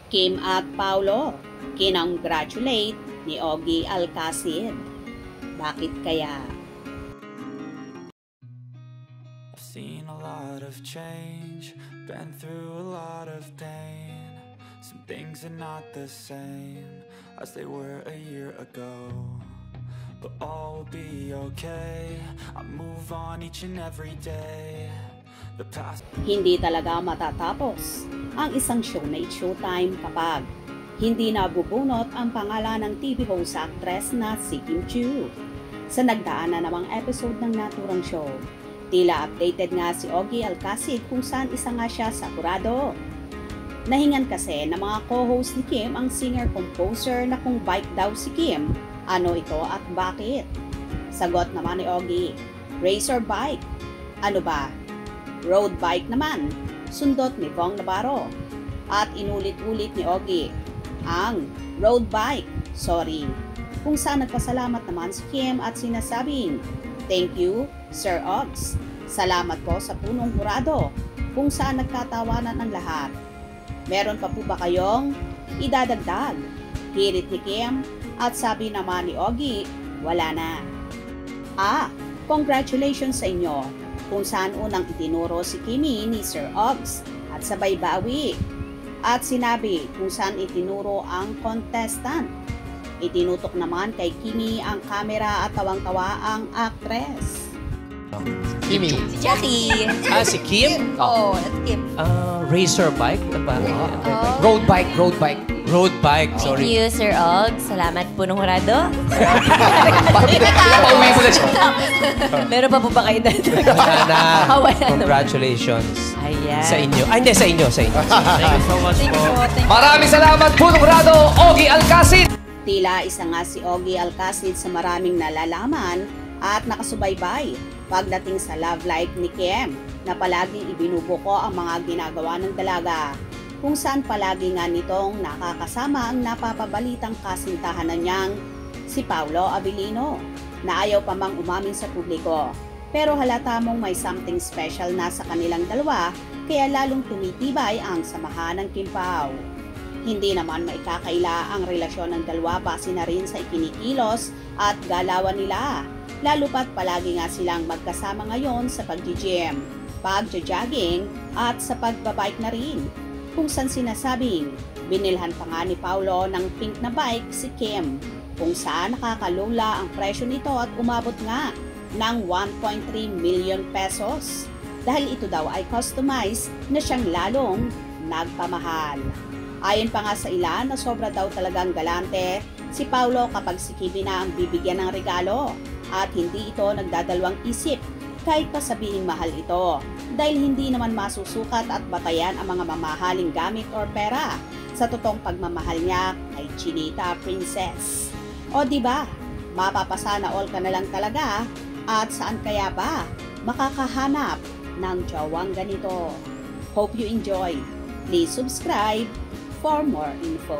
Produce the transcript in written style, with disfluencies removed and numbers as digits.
Kim at Paulo, kinongratulate ni Ogie Alcacid. Bakit kaya? I've seen a lot of change, been through a lot of pain. Some things are not the same as they were a year ago, but all will be okay. I move on each and every day. Hindi talaga matatapos ang isang show na Showtime kapag hindi nabubunot ang pangalan ng TV host actress na si Kim Chiu. Sa nagdaan na namang episode ng naturang show, tila updated nga si Ogie Alcacid kung saan isa nga siya sa kurado. Nahingan kasi ng mga co-host ni Kim ang singer-composer na kung bike daw si Kim, ano ito at bakit? Sagot naman ni Ogie, race or bike? Ano ba? Road bike naman, sundot ni Bong Navarro. At inulit-ulit ni Ogie, ang road bike, sorry. Kung saan nagpasalamat naman si Kim at sinasabing, thank you, Sir Ogs. Salamat po sa punong hurado, kung saan nagkatawanan ang lahat. Meron pa po ba kayong idadagdag? Hirit ni Kim at sabi naman ni Ogie, wala na. Congratulations sa inyo. Kung saan unang itinuro si Kimi ni Sir Ogs at sabay bawi. At sinabi kung saan itinuro ang contestant. Itinutok naman kay Kimi ang kamera at tawang-tawa ang actress. Kimi. Si Jackie. Si Kim? Oo, that's Kim. Racer bike? Road bike. Road bike, Thank sorry. you, Sir Og. Salamat po nung hurado. Pauwi mo na siya. Meron pa po ba kayo dito? Sana, Wala naman. congratulations. Ayan. Sa inyo. Hindi, sa inyo. Thank you so much po. Maraming salamat po, Grado Ogie Alcacid. Tila isa nga si Ogie Alcacid sa maraming nalalaman at nakasubaybay pagdating sa love life ni Kim na palaging ibinubuko ang mga ginagawa ng dalaga. Kung saan palagi nga nitong nakakasama ang napapabalitang kasintahan na niyang si Paolo Abilino na ayaw pa mang umamin sa publiko. Pero halata mong may something special na sa kanilang dalawa kaya lalong tumitibay ang samahan ng Kim Pao. Hindi naman maikakaila ang relasyon ng dalawa base na rin sa ikinikilos at galawan nila. Lalo pat palagi nga silang magkasama ngayon sa pag-gym, pag-jogging at sa pagbabike na rin. Kung saan sinasabing, binilhan pa nga ni Paulo ng pink na bike si Kim, kung saan nakakalula ang presyo nito at umabot nga ng 1.3 million pesos. Dahil ito daw ay customized na siyang lalong nagpamahal. Ayon pa nga sa ilan na sobra daw talagang galante si Paulo kapag si Kimi na ang bibigyan ng regalo at hindi ito nagdadalawang isip kahit pa sabihing mahal ito dahil hindi naman masusukat at batayan ang mga mamahaling gamit or pera sa totoong pagmamahal niya kay Chinita Princess. O diba, mapapasana all ka na lang talaga at saan kaya ba makakahanap ng jawang ganito? Hope you enjoy. Please subscribe for more info.